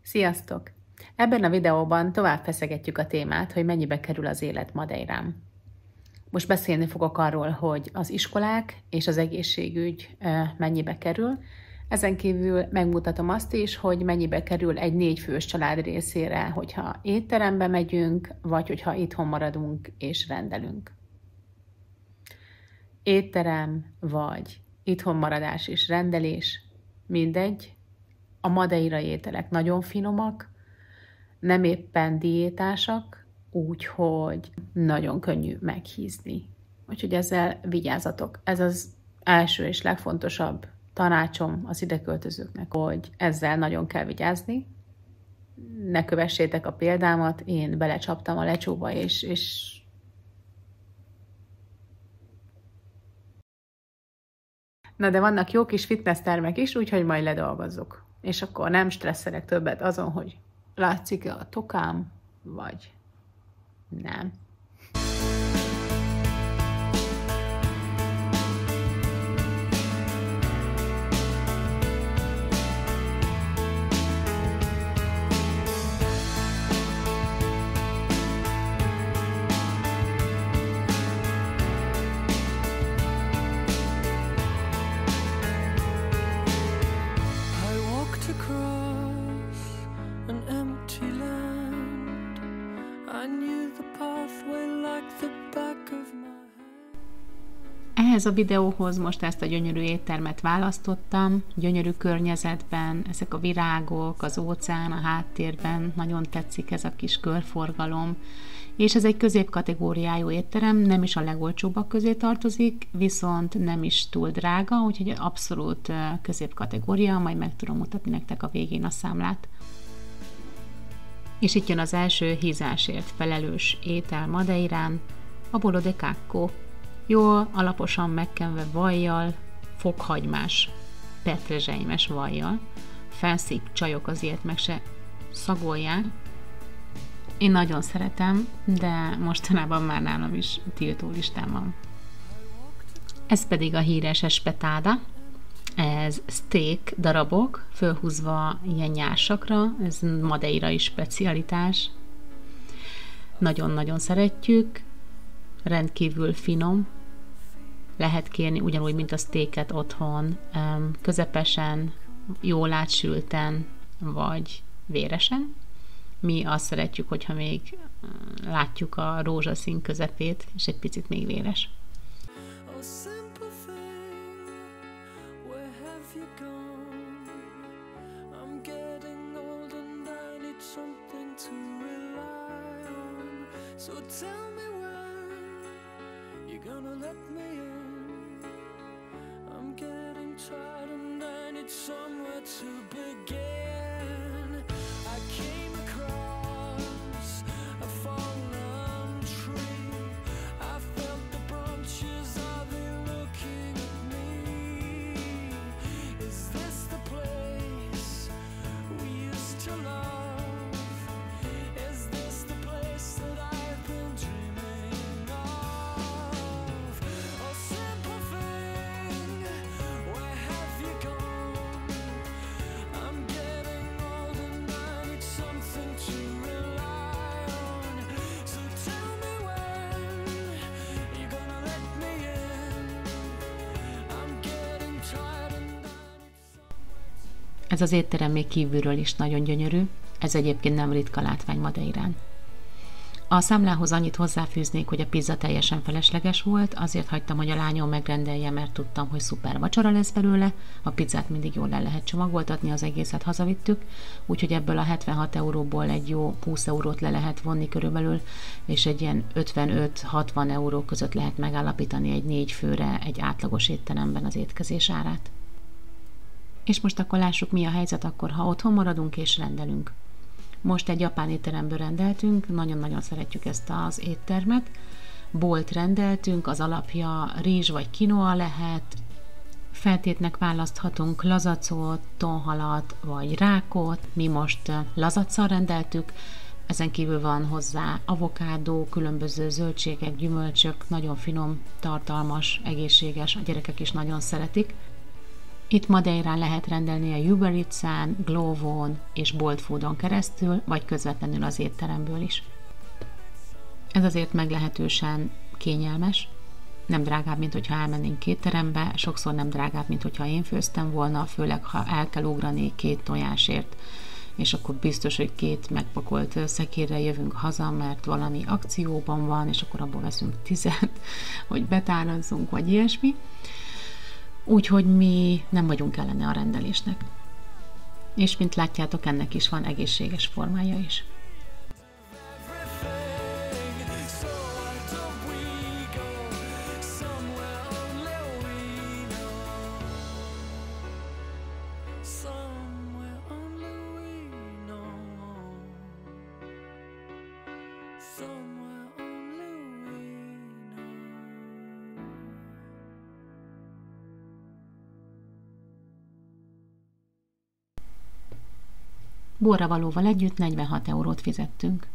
Sziasztok! Ebben a videóban tovább feszegetjük a témát, hogy mennyibe kerül az élet Madeirán. Most beszélni fogok arról, hogy az iskolák és az egészségügy mennyibe kerül. Ezen kívül megmutatom azt is, hogy mennyibe kerül egy 4 fős család részére, hogyha étterembe megyünk, vagy hogyha itthon maradunk és rendelünk. Étterem vagy itthon maradás és rendelés, mindegy. A madeirai ételek nagyon finomak, nem éppen diétásak, úgyhogy nagyon könnyű meghízni. Úgyhogy ezzel vigyázzatok. Ez az első és legfontosabb tanácsom az ideköltözőknek, hogy ezzel nagyon kell vigyázni. Ne kövessétek a példámat, én belecsaptam a lecsóba, és na de vannak jó kis fitness termek is, úgyhogy majd ledolgozzuk. És akkor nem stresszelek többet azon, hogy látszik-e a tokám, vagy nem. Ehhez a videóhoz most ezt a gyönyörű éttermet választottam, gyönyörű környezetben, ezek a virágok, az óceán a háttérben, nagyon tetszik ez a kis körforgalom, és ez egy középkategóriájú étterem, nem is a legolcsóbbak közé tartozik, viszont nem is túl drága, úgyhogy abszolút középkategória, majd meg tudom mutatni nektek a végén a számlát. És itt jön az első hízásért felelős étel Madeirán, a bolo de cacco. Jól, alaposan megkenve vajjal, fokhagymás, petrezselymes vajjal. Fancy csajok azért meg se szagolják. Én nagyon szeretem, de mostanában már nálam is tiltó listán van. Ez pedig a híres espetáda. Ez steak darabok, fölhúzva ilyen nyársakra, ez madeirai specialitás. Nagyon-nagyon szeretjük. Rendkívül finom, lehet kérni ugyanúgy, mint a steaket otthon, közepesen, jól átsülten, vagy véresen. Mi azt szeretjük, hogyha még látjuk a rózsaszín közepét, és egy picit még véres. Gonna let me in. I'm getting tired and I need somewhere to begin. I came across a fallen tree. I felt the branches of it looking at me. Is this the place we used to love? Is this the place that I've been dreaming of? Ez az étterem még kívülről is nagyon gyönyörű, ez egyébként nem ritka látvány Madeirán. A számlához annyit hozzáfűznék, hogy a pizza teljesen felesleges volt, azért hagytam, hogy a lányom megrendelje, mert tudtam, hogy szuper vacsora lesz belőle, a pizzát mindig jól le lehet csomagoltatni, az egészet hazavittük, úgyhogy ebből a 76 euróból egy jó 20 eurót le lehet vonni körülbelül, és egy ilyen 55-60 euró között lehet megállapítani egy 4 főre egy átlagos étteremben az étkezés árát. És most akkor lássuk, mi a helyzet akkor, ha otthon maradunk és rendelünk. Most egy japán étteremből rendeltünk, nagyon-nagyon szeretjük ezt az éttermet. Bolt rendeltünk, az alapja rizs vagy quinoa lehet, feltétnek választhatunk lazacot, tonhalat vagy rákot, mi most lazacsal rendeltük, ezen kívül van hozzá avokádó, különböző zöldségek, gyümölcsök, nagyon finom, tartalmas, egészséges, a gyerekek is nagyon szeretik. Itt Madeirán lehet rendelni a Uber Eats-en, Glovo-n és Bolt Foodon keresztül, vagy közvetlenül az étteremből is. Ez azért meglehetősen kényelmes, nem drágább, mint hogyha elmennénk étterembe, sokszor nem drágább, mint hogyha én főztem volna, főleg ha el kell ugrani 2 tojásért, és akkor biztos, hogy 2 megpakolt szekérre jövünk haza, mert valami akcióban van, és akkor abból veszünk 10, hogy betárazzunk, vagy ilyesmi. Úgyhogy mi nem vagyunk ellene a rendelésnek. És mint látjátok, ennek is van egészséges formája is. Borravalóval együtt 46 eurót fizettünk.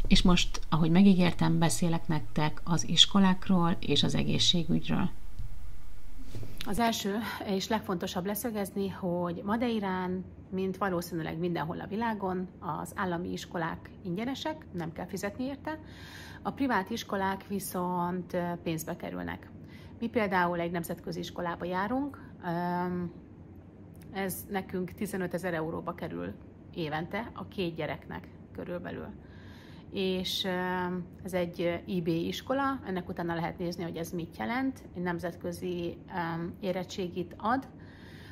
És most, ahogy megígértem, beszélek nektek az iskolákról és az egészségügyről. Az első és legfontosabb leszögezni, hogy Madeirán, mint valószínűleg mindenhol a világon, az állami iskolák ingyenesek, nem kell fizetni érte, a privát iskolák viszont pénzbe kerülnek. Mi például egy nemzetközi iskolába járunk, ez nekünk 15 000 euróba kerül évente a 2 gyereknek körülbelül. És ez egy IB iskola, ennek utána lehet nézni, hogy ez mit jelent. Egy nemzetközi érettségit ad,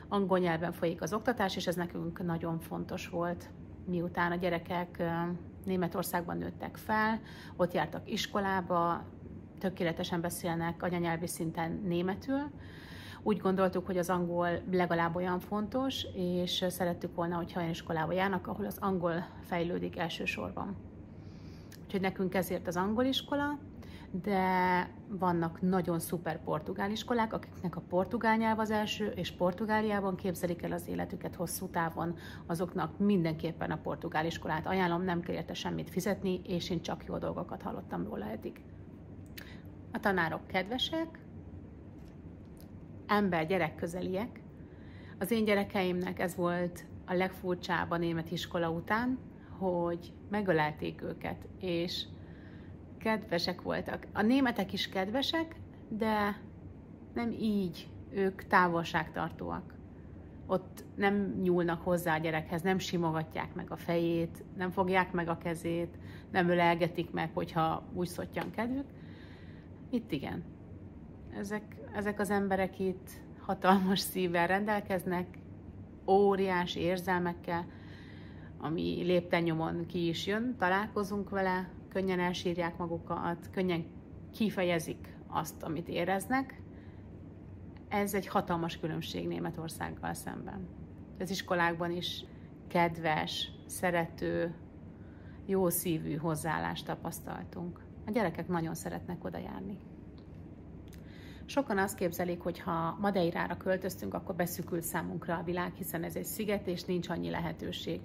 angol nyelven folyik az oktatás, és ez nekünk nagyon fontos volt, miután a gyerekek Németországban nőttek fel, ott jártak iskolába, tökéletesen beszélnek anyanyelvi szinten németül. Úgy gondoltuk, hogy az angol legalább olyan fontos, és szerettük volna, hogyha olyan iskolába járnak, ahol az angol fejlődik elsősorban. Úgyhogy nekünk ezért az angol iskola, de vannak nagyon szuper portugál iskolák, akiknek a portugál nyelv az első, és Portugáliában képzelik el az életüket hosszú távon, azoknak mindenképpen a portugál iskolát ajánlom, nem kell érte semmit fizetni, és én csak jó dolgokat hallottam róla eddig. A tanárok kedvesek, ember-gyerekközeliek. Az én gyerekeimnek ez volt a legfurcsább a német iskola után, hogy megölelték őket, és kedvesek voltak. A németek is kedvesek, de nem így, ők távolságtartóak. Ott nem nyúlnak hozzá a gyerekhez, nem simogatják meg a fejét, nem fogják meg a kezét, nem ölelgetik meg, hogyha úgy szottyan kedvük. Itt igen. Ezek az emberek itt hatalmas szívvel rendelkeznek, óriási érzelmekkel, ami lépten-nyomon ki is jön, találkozunk vele, könnyen elsírják magukat, könnyen kifejezik azt, amit éreznek. Ez egy hatalmas különbség Németországgal szemben. Az iskolákban is kedves, szerető, jó szívű hozzáállást tapasztaltunk. A gyerekek nagyon szeretnek oda járni. Sokan azt képzelik, hogy ha Madeirára költöztünk, akkor beszűkült számunkra a világ, hiszen ez egy sziget, és nincs annyi lehetőség.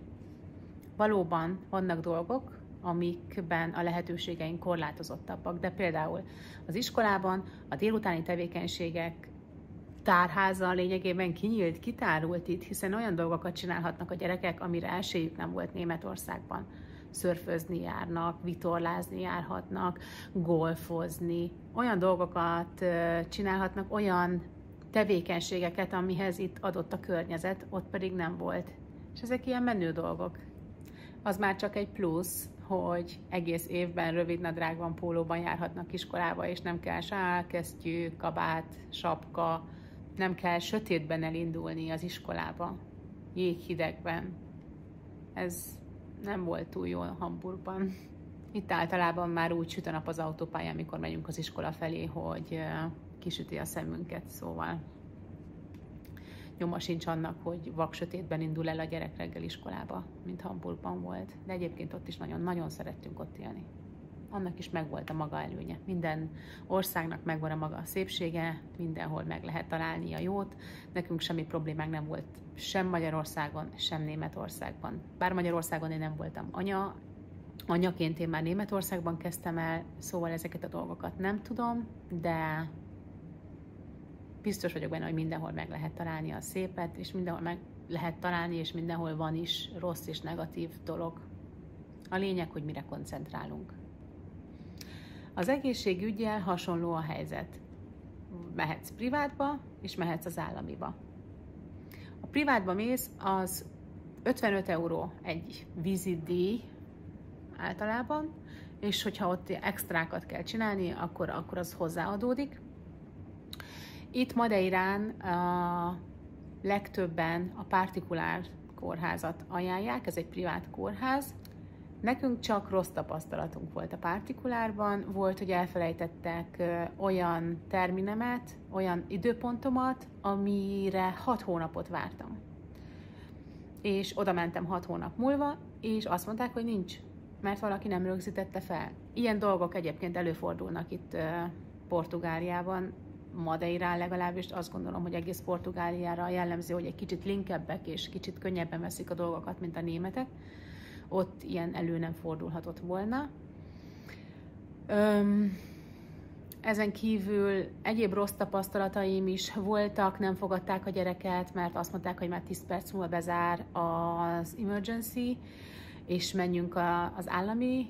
Valóban vannak dolgok, amikben a lehetőségeink korlátozottabbak, de például az iskolában a délutáni tevékenységek tárháza lényegében kinyílt, kitárult itt, hiszen olyan dolgokat csinálhatnak a gyerekek, amire esélyük nem volt Németországban. Szörfözni járnak, vitorlázni járhatnak, golfozni, olyan dolgokat csinálhatnak, olyan tevékenységeket, amihez itt adott a környezet, ott pedig nem volt. És ezek ilyen menő dolgok. Az már csak egy plusz, hogy egész évben rövidnadrágban, pólóban járhatnak iskolába, és nem kell sálkesztyű, kabát, sapka, nem kell sötétben elindulni az iskolába, jéghidegben. Ez nem volt túl jó Hamburgban. Itt általában már úgy süt a nap az autópályán, amikor megyünk az iskola felé, hogy kisüti a szemünket, szóval nyoma sincs annak, hogy vaksötétben indul el a gyerek reggel iskolába, mint Hamburgban volt. De egyébként ott is nagyon-nagyon szerettünk ott élni. Annak is megvolt a maga előnye. Minden országnak megvan a maga szépsége, mindenhol meg lehet találni a jót. Nekünk semmi problémánk nem volt sem Magyarországon, sem Németországban. Bár Magyarországon én nem voltam anyaként én már Németországban kezdtem el, szóval ezeket a dolgokat nem tudom, de biztos vagyok benne, hogy mindenhol meg lehet találni a szépet, és mindenhol meg lehet találni, és mindenhol van is rossz és negatív dolog. A lényeg, hogy mire koncentrálunk. Az egészségüggyel hasonló a helyzet. Mehetsz privátba, és mehetsz az államiba. A privátba mész, az 55 euró egy vizitdíj általában, és hogyha ott extrákat kell csinálni, akkor az hozzáadódik. Itt Madeirán a legtöbben a partikulár kórházat ajánlják, ez egy privát kórház. Nekünk csak rossz tapasztalatunk volt a partikulárban, volt, hogy elfelejtettek olyan terminemet, olyan időpontomat, amire 6 hónapot vártam. És oda mentem 6 hónap múlva, és azt mondták, hogy nincs, mert valaki nem rögzítette fel. Ilyen dolgok egyébként előfordulnak itt Portugáliában, Madeirán legalábbis, azt gondolom, hogy egész Portugáliára jellemző, hogy egy kicsit linkebbek és kicsit könnyebben veszik a dolgokat, mint a németek. Ott ilyen elő nem fordulhatott volna. Ezen kívül egyéb rossz tapasztalataim is voltak, nem fogadták a gyereket, mert azt mondták, hogy már 10 perc múlva bezár az emergency, és menjünk az állami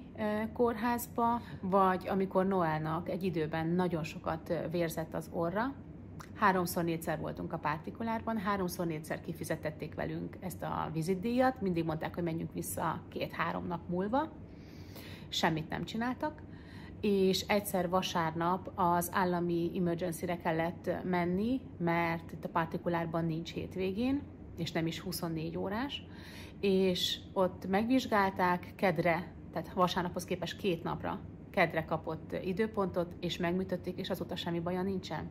kórházba, vagy amikor Noelnak egy időben nagyon sokat vérzett az orra, 3-4-szer voltunk a partikulárban, 3-4-szer kifizetették velünk ezt a vizitdíjat, mindig mondták, hogy menjünk vissza 2-3 nap múlva, semmit nem csináltak, és egyszer vasárnap az állami emergency-re kellett menni, mert itt a partikulárban nincs hétvégén, és nem is 24 órás, és ott megvizsgálták kedre, tehát vasárnaphoz képest 2 napra, kedre kapott időpontot, és megműtötték, és azóta semmi baja nincsen.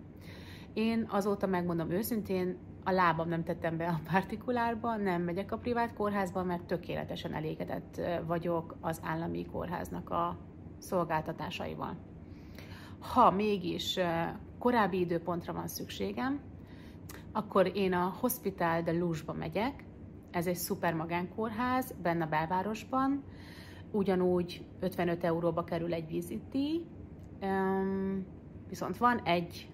Én azóta megmondom őszintén, a lábam nem tettem be a partikulárba, nem megyek a privát kórházba, mert tökéletesen elégedett vagyok az állami kórháznak a szolgáltatásaival. Ha mégis korábbi időpontra van szükségem, akkor én a Hospital de Luz-ba megyek, ez egy szuper magánkórház, benne a belvárosban, ugyanúgy 55 euróba kerül egy vizitdíj, viszont van egy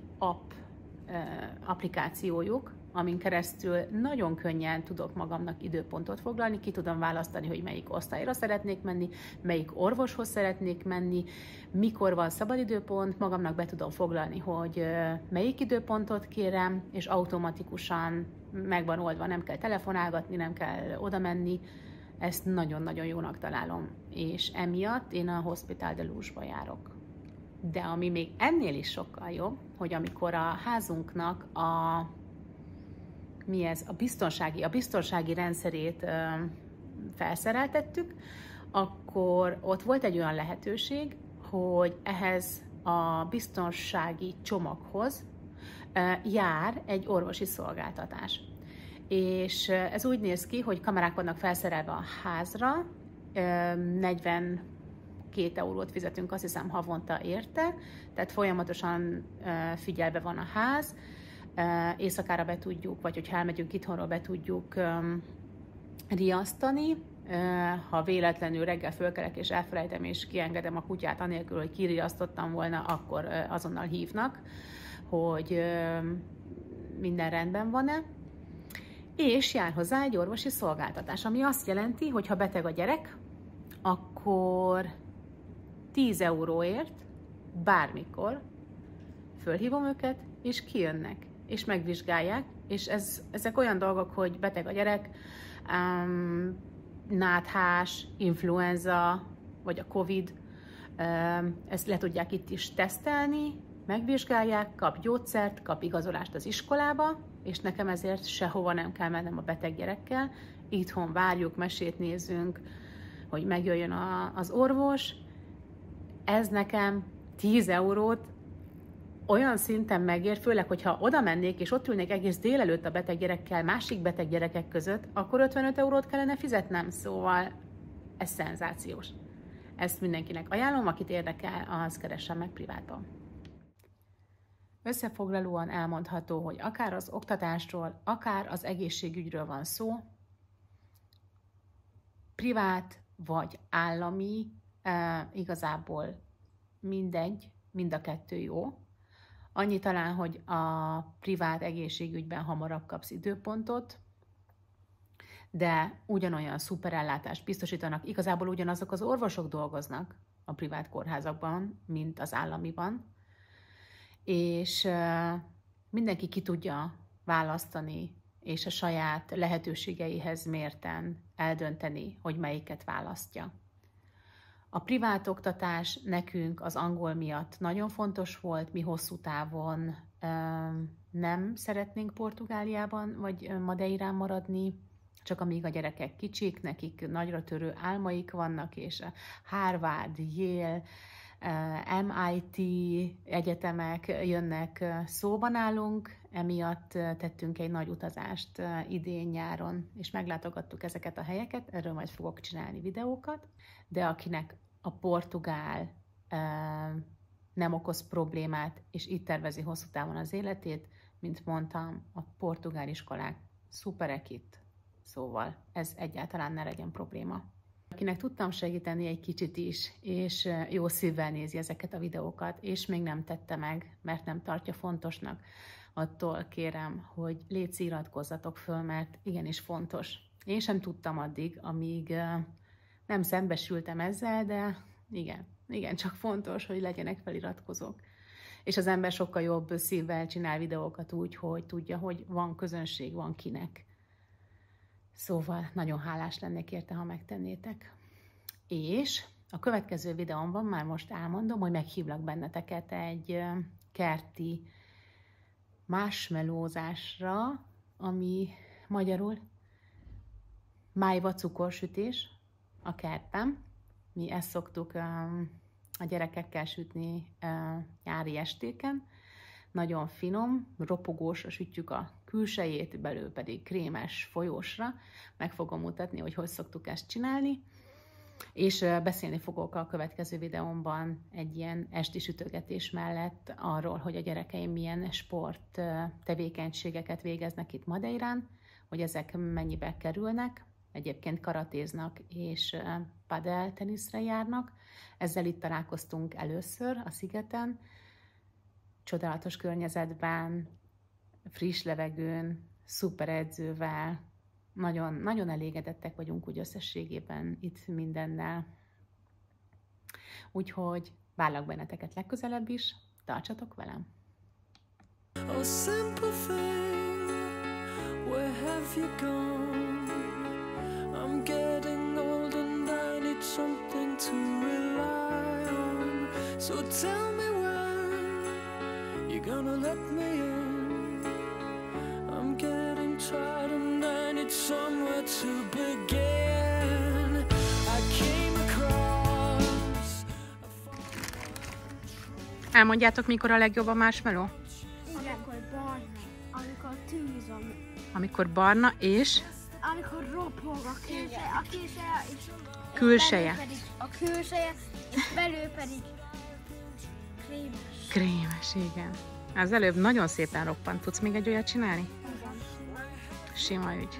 applikációjuk, amin keresztül nagyon könnyen tudok magamnak időpontot foglalni, ki tudom választani, hogy melyik osztályra szeretnék menni, melyik orvoshoz szeretnék menni, mikor van szabadidőpont, magamnak be tudom foglalni, hogy melyik időpontot kérem, és automatikusan meg van oldva, nem kell telefonálgatni, nem kell oda menni. Ezt nagyon-nagyon jónak találom, és emiatt én a Hospital de Luz-ba járok. De ami még ennél is sokkal jobb, hogy amikor a házunknak a biztonsági rendszerét felszereltettük, akkor ott volt egy olyan lehetőség, hogy ehhez a biztonsági csomaghoz jár egy orvosi szolgáltatás. És ez úgy néz ki, hogy kamerák vannak felszerelve a házra, 42 eurót fizetünk, azt hiszem, havonta érte, tehát folyamatosan figyelve van a ház, éjszakára be tudjuk, vagy hogyha elmegyünk itthonról, be tudjuk riasztani. Ha véletlenül reggel fölkelek és elfelejtem és kiengedem a kutyát anélkül, hogy kiriasztottam volna, akkor azonnal hívnak, hogy minden rendben van-e. És jár hozzá egy orvosi szolgáltatás, ami azt jelenti, hogy ha beteg a gyerek, akkor 10 euróért bármikor fölhívom őket, és kijönnek, és megvizsgálják, és ezek olyan dolgok, hogy beteg a gyerek, náthás, influenza, vagy a Covid, ezt le tudják itt is tesztelni, megvizsgálják, kap gyógyszert, kap igazolást az iskolába, és nekem ezért sehova nem kell mennem a beteg gyerekkel. Itthon várjuk, mesét nézünk, hogy megjöjjön az orvos. Ez nekem 10 eurót olyan szinten megér, főleg, hogyha oda mennék, és ott ülnék egész délelőtt a beteg gyerekkel, másik beteg gyerekek között, akkor 55 eurót kellene fizetnem, szóval ez szenzációs. Ezt mindenkinek ajánlom, akit érdekel, az keressen meg privátban. Összefoglalóan elmondható, hogy akár az oktatásról, akár az egészségügyről van szó, privát vagy állami, igazából mindegy, mind a kettő jó. Annyi talán, hogy a privát egészségügyben hamarabb kapsz időpontot, de ugyanolyan szuperellátást biztosítanak. Igazából ugyanazok az orvosok dolgoznak a privát kórházakban, mint az államiban, és mindenki ki tudja választani, és a saját lehetőségeihez mérten eldönteni, hogy melyiket választja. A privát oktatás nekünk az angol miatt nagyon fontos volt, mi hosszú távon nem szeretnénk Portugáliában vagy Madeirán maradni, csak amíg a gyerekek kicsik, nekik nagyra törő álmaik vannak, és Harvard, Yale, MIT egyetemek jönnek szóba nálunk, emiatt tettünk egy nagy utazást idén-nyáron, és meglátogattuk ezeket a helyeket, erről majd fogok csinálni videókat, de akinek a portugál nem okoz problémát, és itt tervezi hosszú távon az életét, mint mondtam, a portugál iskolák szuperek itt, szóval ez egyáltalán ne legyen probléma. Akinek tudtam segíteni egy kicsit is, és jó szívvel nézi ezeket a videókat, és még nem tette meg, mert nem tartja fontosnak, attól kérem, hogy légy iratkozzatok föl, mert igenis fontos. Én sem tudtam addig, amíg nem szembesültem ezzel, de igen, csak fontos, hogy legyenek feliratkozók. És az ember sokkal jobb szívvel csinál videókat úgy, hogy tudja, hogy van közönség, van kinek. Szóval nagyon hálás lennék érte, ha megtennétek. És a következő videómban már most elmondom, hogy meghívlak benneteket egy kerti marshmallowzásra, ami magyarul májva cukorsütés a kertben. Mi ezt szoktuk a gyerekekkel sütni nyári estéken. Nagyon finom, ropogósra sütjük a külsejét, belül pedig krémes folyósra. Meg fogom mutatni, hogy szoktuk ezt csinálni. És beszélni fogok a következő videómban egy ilyen esti sütögetés mellett arról, hogy a gyerekeim milyen sport tevékenységeket végeznek itt Madeirán, hogy ezek mennyibe kerülnek. Egyébként karatéznak és padel teniszre járnak. Ezzel itt találkoztunk először a szigeten. Csodálatos környezetben, friss levegőn, szuper edzővel, nagyon, nagyon elégedettek vagyunk úgy összességében itt mindennel. Úgyhogy várlak benneteket legközelebb is, tartsatok velem! Oh, simple thing, where have you gone? I'm getting old and I need something to rely on. So tell me when you're gonna let me in. I'm getting tired and I need somewhere to begin. I came across a Elmondjátok, mikor a legjobb a marshmallow? Amikor barna, amikor tűz van. Amikor barna és Amikor ropog a külseje, és külseje. a külseje, és belül pedig krémes. Krémes, igen. Az előbb nagyon szépen roppant. Tudsz még egy olyat csinálni? Igen. Sima ügy.